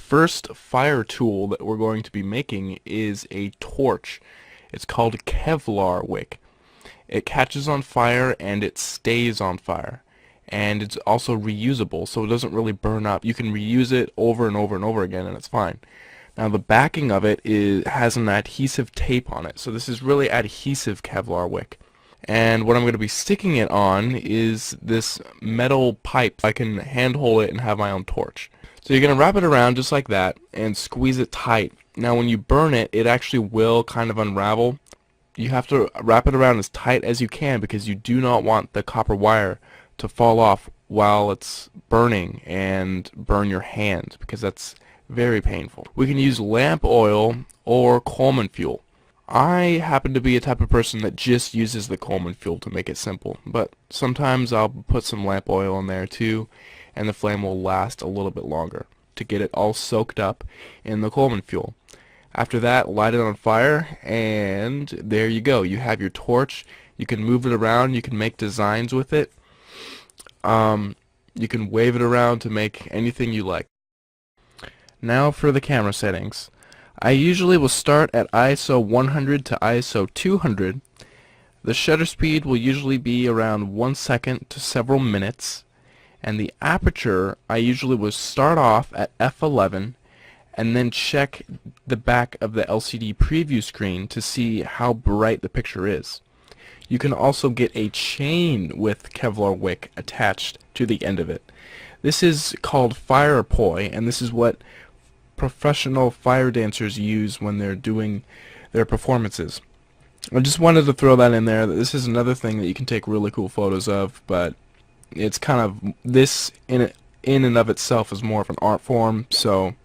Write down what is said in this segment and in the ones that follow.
first fire tool that we're going to be making is a torch. It's called Kevlar wick. It catches on fire and it stays on fire. And it's also reusable, so it doesn't really burn up. You can reuse it over and over and over again and it's fine. Now the backing of it has an adhesive tape on it, so this is really adhesive Kevlar wick. And what I'm going to be sticking it on is this metal pipe. I can handhold it and have my own torch. So you're going to wrap it around just like that and squeeze it tight. Now when you burn it, it actually will kind of unravel. You have to wrap it around as tight as you can because you do not want the copper wire to fall off while it's burning and burn your hand, because that's very painful. We can use lamp oil or Coleman fuel. I happen to be a type of person that just uses the Coleman fuel to make it simple, but sometimes I'll put some lamp oil in there too, and the flame will last a little bit longer to get it all soaked up in the Coleman fuel. After that, light it on fire, and there you go. You have your torch. You can move it around. You can make designs with it. You can wave it around to make anything you like. Now for the camera settings. I usually will start at ISO 100 to ISO 200. The shutter speed will usually be around 1 second to several minutes. And the aperture, I usually will start off at f11 and then check the back of the LCD preview screen to see how bright the picture is. You can also get a chain with Kevlar wick attached to the end of it. This is called fire poi, and this is what professional fire dancers use when they're doing their performances. I just wanted to throw that in there. This is another thing that you can take really cool photos of, but it's kind of, this in and of itself is more of an art form, so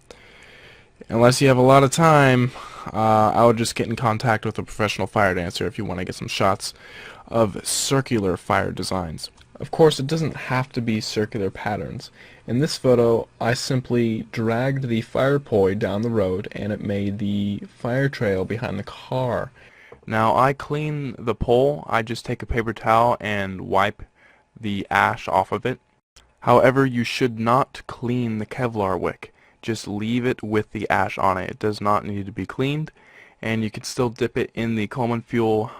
unless you have a lot of time, I would just get in contact with a professional fire dancer if you want to get some shots of circular fire designs. Of course, it doesn't have to be circular patterns. In this photo, I simply dragged the fire poi down the road and it made the fire trail behind the car. Now I clean the pole. I just take a paper towel and wipe the ash off of it. However, you should not clean the Kevlar wick. Just leave it with the ash on it. It does not need to be cleaned, and you can still dip it in the Coleman fuel